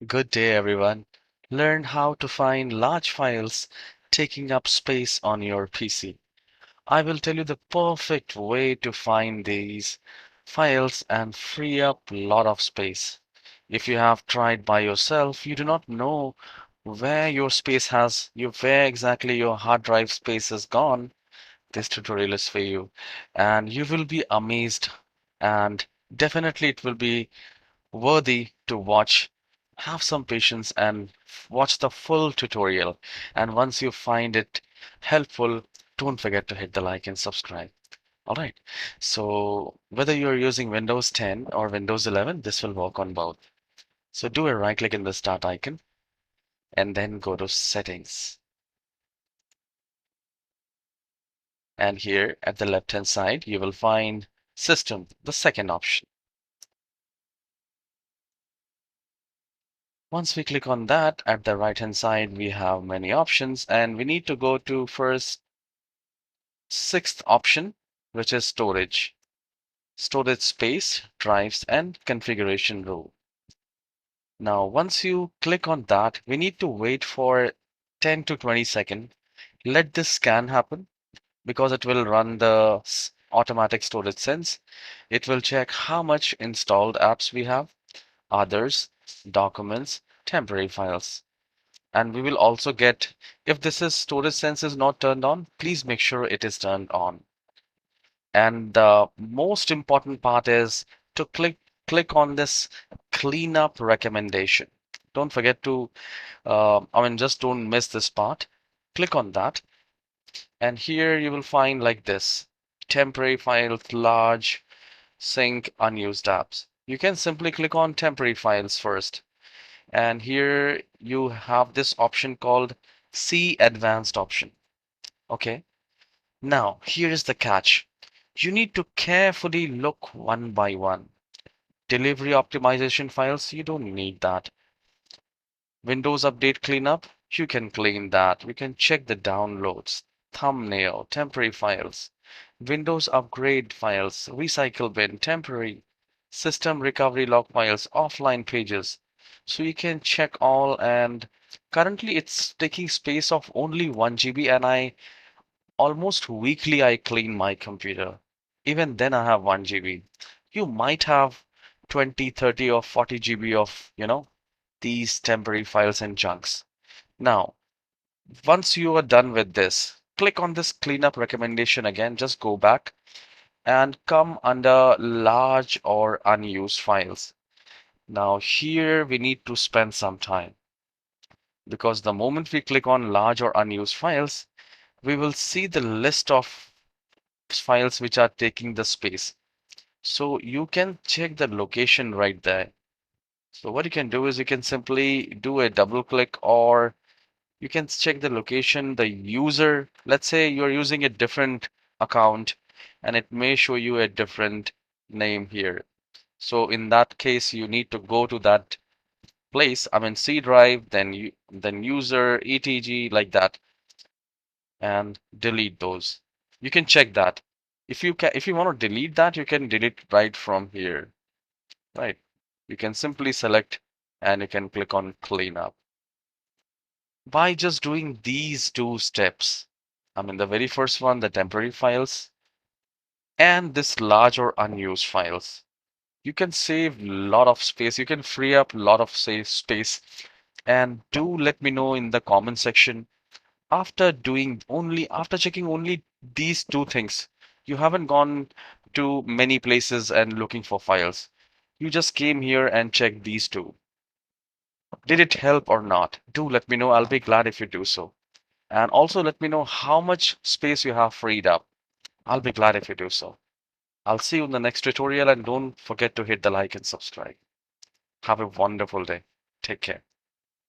Good day, everyone. Learn how to find large files taking up space on your PC. I will tell you the perfect way to find these files and free up a lot of space. If you have tried by yourself, you do not know where your space where exactly your hard drive space has gone. This tutorial is for you, and you will be amazed, and definitely it will be worthy to watch. Have some patience and watch the full tutorial. And once you find it helpful, don't forget to hit the like and subscribe. All right. So whether you're using Windows 10 or Windows 11, this will work on both. So do a right click in the start icon and then go to settings. And here at the left hand side, you will find system, the second option. Once we click on that, at the right hand side, we have many options and we need to go to first sixth option, which is storage. Storage space, drives, and configuration rule. Now, once you click on that, we need to wait for 10 to 20 seconds. Let this scan happen because it will run the automatic storage sense. It will check how much installed apps we have, others, documents, temporary files. And we will also get, if this is storage sense is not turned on, please make sure it is turned on. And the most important part is to click on this cleanup recommendation. Don't forget to, just don't miss this part. Click on that. And here you will find like this, temporary files, large, sync, unused apps. You can simply click on temporary files first. And here you have this option called See Advanced option. Okay. Now, here is the catch. You need to carefully look one by one. Delivery optimization files, you don't need that. Windows Update Cleanup, you can clean that. We can check the downloads, thumbnail, temporary files, Windows Upgrade files, recycle bin, temporary, system recovery log files, offline pages. So you can check all, and currently it's taking space of only 1 GB, and I almost weekly I clean my computer. Even then I have 1 GB. You might have 20, 30 or 40 GB of, these temporary files and chunks. Now, once you are done with this, click on this cleanup recommendation again. Just go back and come under large or unused files. Now here we need to spend some time because the moment we click on large or unused files, we will see the list of files which are taking the space. So you can check the location right there. So what you can do is you can simply do a double click, or you can check the location, the user. Let's say you're using a different account and it may show you a different name here. So in that case, you need to go to that place, C drive, then user, etc, like that, and delete those. You can check that. If you want to delete that, you can delete right from here. Right. You can simply select and you can click on clean up. By just doing these two steps, the very first one, the temporary files, and this large or unused files, you can save a lot of space. You can free up a lot of save space. And do let me know in the comment section, after checking only these two things, you haven't gone to many places and looking for files. You just came here and checked these two. Did it help or not? Do let me know. I'll be glad if you do so. And also let me know how much space you have freed up. I'll be glad if you do so. I'll see you in the next tutorial, and don't forget to hit the like and subscribe. Have a wonderful day. Take care.